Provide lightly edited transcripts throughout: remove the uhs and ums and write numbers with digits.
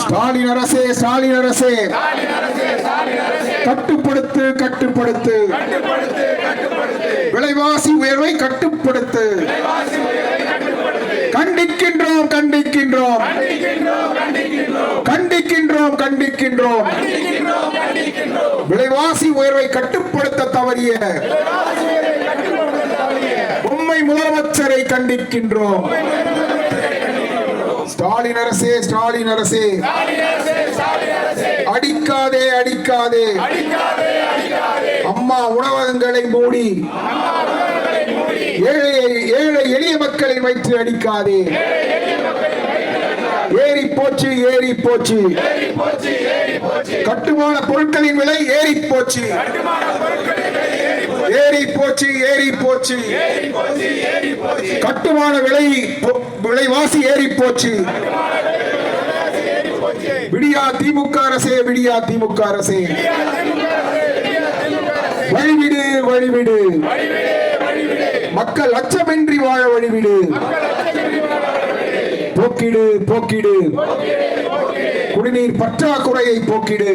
ஸ்டாலின் அரசே, ஸ்டாலின் அரசே, கட்டுப்படுத்து, கட்டுப்படுத்து, விலைவாசி உயர்வை கட்டுப்படுத்து. கண்டிக்கின்றோம், கண்டிக்கின்றோம், கண்டிக்கின்றோம், கண்டிக்கின்றோம். விலைவாசி உயர்வை கட்டுப்படுத்த தவறிய உண்மை முதலமைச்சரை கண்டிக்கின்றோம். ஸ்டாலின் அரசே, ஸ்டாலின் அரசே, அடிக்காதே, அடிக்காதே, அம்மா உணவகங்களை மூடி ஏழை எளிய மக்களை வைத்து அடிக்காதே. ஏறி போச்சு, ஏறி போச்சு, கட்டுமான பொருட்களின் விலை ஏறி போச்சு, ஏறி போச்சு, ஏறி போச்சு, கட்டுமான விலைவாசி ஏறி போச்சு. விடியா திமுக அரசே, விடியா திமுக அரசே, வழிவிடு, வழிவிடு, மக்கள் அச்சமின்றி வாழ வழிவிடு. போக்கிடு, போக்கிடு, குடிநீர் பற்றாக்குறையை போக்கிடு.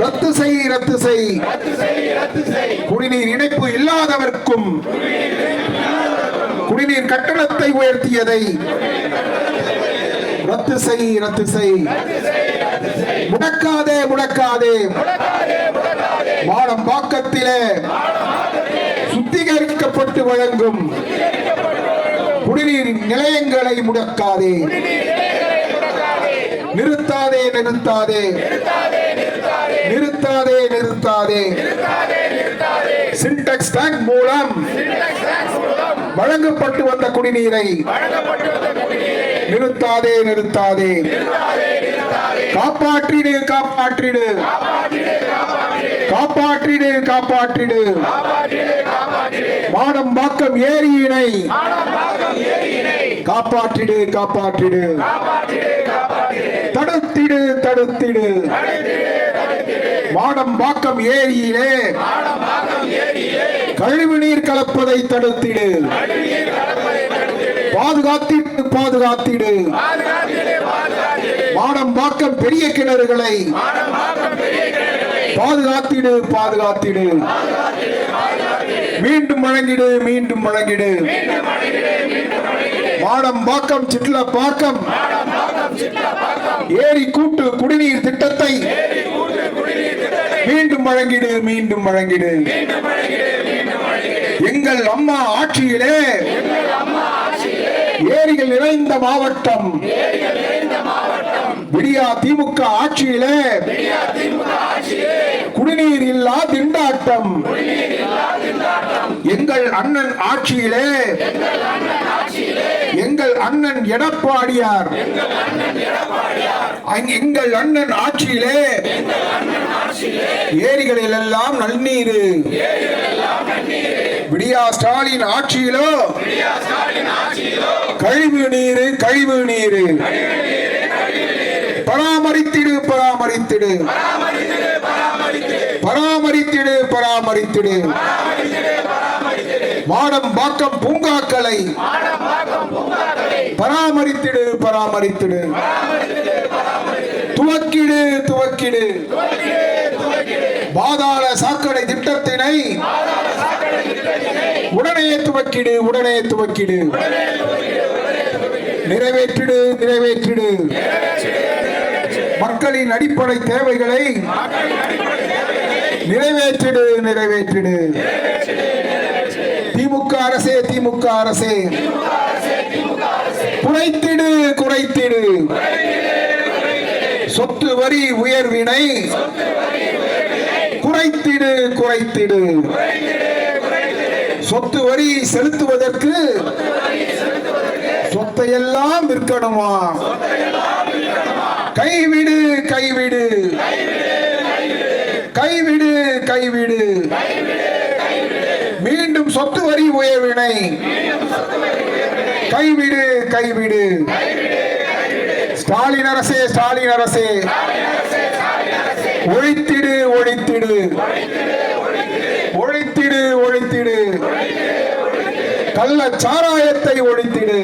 ரத்து செய், ரத்து செய், குடிநீர் இணைப்பு இல்லாதவர்க்கும் குடிநீர் கட்டணத்தை உயர்த்தியதை ரத்து செய், ரத்து செய். முடக்காதே, முடக்காதே, மாடம்பாக்கத்திலே சுத்திகரிக்கப்பட்டு வழங்கும் குடிநீர் நிலையங்களை முடக்காதே. நிறுத்தாதே, நிறுத்தாதே, நிறுத்தாதே, நிறுத்தாதே. சின்டெக்ஸ் டேங்க் மூலம் வழங்கப்பட்டு வந்த குடிநீரை நிறுத்தாதே, நிறுத்தாதே. காப்பாற்றிடு, காப்பாற்றிடு, காப்பாற்றிடு, காப்பாற்றிடு. மாடம்பாக்கம் ஏரியினை காப்பாற்றிடு, காப்பாற்றிடு. தடுத்திடு, தடுத்திடு. மாடம்பாக்கம் ஏரியிலே கழிவுநீர் கலப்பதை தடுத்திடு. பாதுகாத்திடு, பாதுகாத்திடு. மாடம்பாக்கம் பெரிய கிணறுகளை பாதுகாத்திடு, பாதுகாத்திடு. மீண்டும் வழங்கிடு, மீண்டும் வழங்கிடு. மாடம்பாக்கம் சிட்லப்பாக்கம் ஏரி கூட்டு குடிநீர் திட்டத்தை மீண்டும் வழங்கிடு, மீண்டும் வழங்கிடு. எங்கள் அம்மா ஆட்சியிலே ஏரிகள் நிறைந்த மாவட்டம். விடியா திமுக ஆட்சியிலே குடிநீர் இல்லா திண்டாட்டம். எங்கள் அண்ணன் ஆட்சியிலே எங்கள் அண்ணன் எடப்பாடியார் எங்கள் அண்ணன் ஆட்சியிலே ஏரிகளில் எல்லாம் நன்னீர். விடியா ஸ்டாலின் ஆட்சியிலோ கழிவு நீர், கழிவு நீர். பராமரித்திடு, பராமரித்திடு, பராமரித்திடு, பராமரித்திடு. மாடம்பாக்கம் பூங்காக்களை பராமரித்திடு, பராமரித்திடு. துவக்கிடு, துவக்கிடு. பாதாள சாக்கடை திட்டத்தினை உடனே துவக்கிடு, உடனே துவக்கிடு. நிறைவேற்றிடு, நிறைவேற்றிடு. மக்களின் அடிப்படை தேவைகளை நிறைவேற்றிடு, நிறைவேற்றிடு. திமுக அரசே, திமுக அரசே, குறைத்திடு, குறைத்திடு. சொத்து வரி உயர்வினை குறைத்திடு, குறைத்திடு. சொத்து வரி செலுத்துவதற்கு சொத்தையெல்லாம் விற்கணுமா? கைவிடு, கைவிடு, கைவிடு, கைவிடு. மீண்டும் சொத்து வரி உயர்வினை கைவிடு, கைவிடு. ஸ்டாலின் அரசே, ஸ்டாலின் அரசே, ஒழித்திடு, ஒழித்திடு, ஒழித்திடு, ஒழித்திடு. கள்ள சாராயத்தை ஒழித்திடு.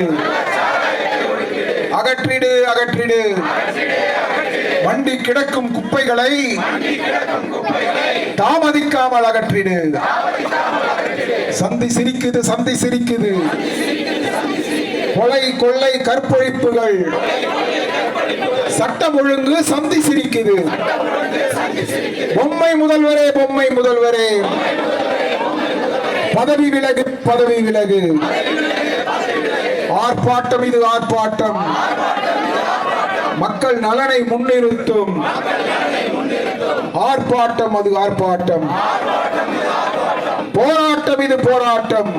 அகற்றிடு அகற்றிடு மண்டி கிடக்கும் குப்பைகளை தாமதிக்காமல் அகற்றிடு. சந்தி சிரிக்குது சந்தி சிரிக்குது. கொலை கொள்ளை கற்பழிப்புகள் சட்டம் ஒழுங்கு சந்தி சிரிக்குது. பொம்மை முதல்வரே பொம்மை முதல்வரே பதவி விலகு பதவி விலகு. ஆர்ப்பாட்டம் இது ஆர்ப்பாட்டம். மக்கள் நலனை முன்னிறுத்தும் ஆர்ப்பாட்டம் அது ஆர்ப்பாட்டம். போராட்டம் இது போராட்டம்.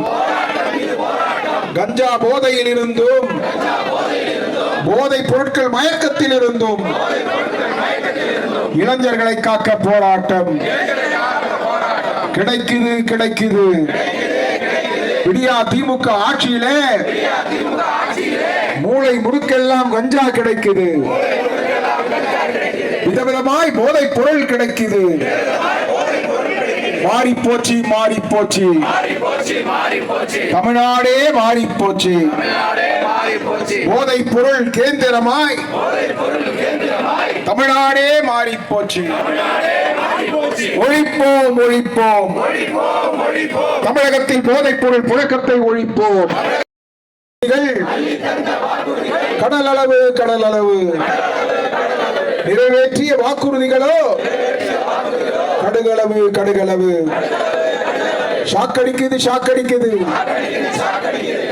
கஞ்சா போதையில் இருந்தும் போதை பொருட்கள் மயக்கத்தில் இருந்தும் இளைஞர்களை காக்க போராட்டம். கிடைக்குது கிடைக்குது. விடியா திமுக ஆட்சியிலே மூளை முடுக்கெல்லாம் கஞ்சா கிடைக்குது. விதவிதமாய் போதை பொருள் கிடைக்குது. மாறி போச்சு மாறி போச்சு. தமிழ்நாடே மாறி போச்சு. போதை பொருள் கேந்திரமாய் தமிழ்நாடே மாறி போச்சு. ஒழிப்போம் ஒழிப்போம். தமிழகத்தில் போதைப் பொருள் புழக்கத்தை ஒழிப்போம். கடல் அளவு கடல் அளவு நிறைவேற்றிய வாக்குறுதிகளோ கடுகளவு கடுகளவு. ஷாக்கடிக்குது ஷாக்கடிக்குது.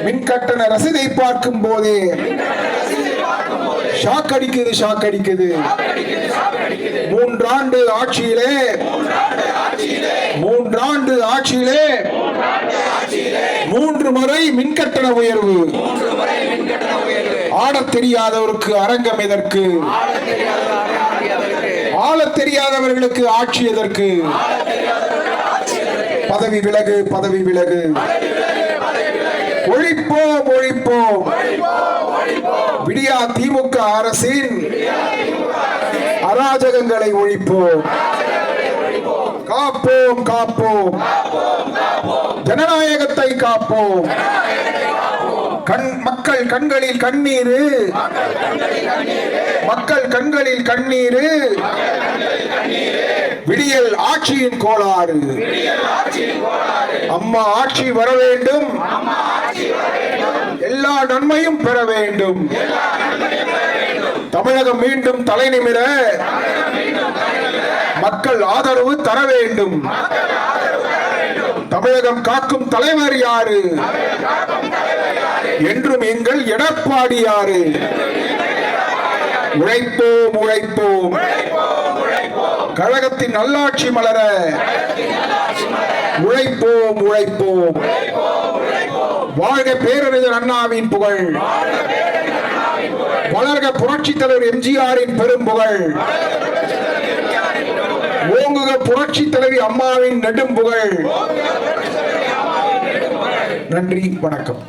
மின் கட்டண ரசீதை பார்க்கும் போதே ஷாக்கடிக்குது ஷாக்கடிக்குது. 3 ஆண்டு ஆட்சியிலே 3 முறை மின்கட்டண உயர்வு. ஆடத் தெரியாதவருக்கு அரங்கம் எதற்கு? ஆளத் தெரியாதவர்களுக்கு ஆட்சி எதற்கு? பதவி விலகு பதவி விலகு. ஒழிப்போம் ஒழிப்போம். விடியா திமுக அரசின் அராஜகங்களை ஒழிப்போம். காப்போம் காப்போம். ஜனநாயகத்தை காப்போம். மக்கள் கண்களில் கண்ணீரு. மக்கள் கண்களில் கண்ணீரு. விடியல் ஆட்சியின் கோளாறு. அம்மா ஆட்சி வர வேண்டும். எல்லா நன்மையும் பெற வேண்டும். தமிழகம் மீண்டும் தலை நிமிர மக்கள் ஆதரவு தர வேண்டும். தமிழகம் காக்கும் தலைவர் யாரு? என்றும் எங்கள் எடப்பாடி யாரு? உழைப்போம் உழைப்போம். கழகத்தின் நல்லாட்சி மலர உழைப்போம் உழைப்போம். வாழ்க பேரறிஞர் அண்ணாவின் புகழ். வளர்க புரட்சித் தலைவர் எம்ஜிஆரின் பெரும் புகழ். ஓங்குக புரட்சி தலைவி அம்மாவின் நெடும் புகழ். நன்றி வணக்கம்.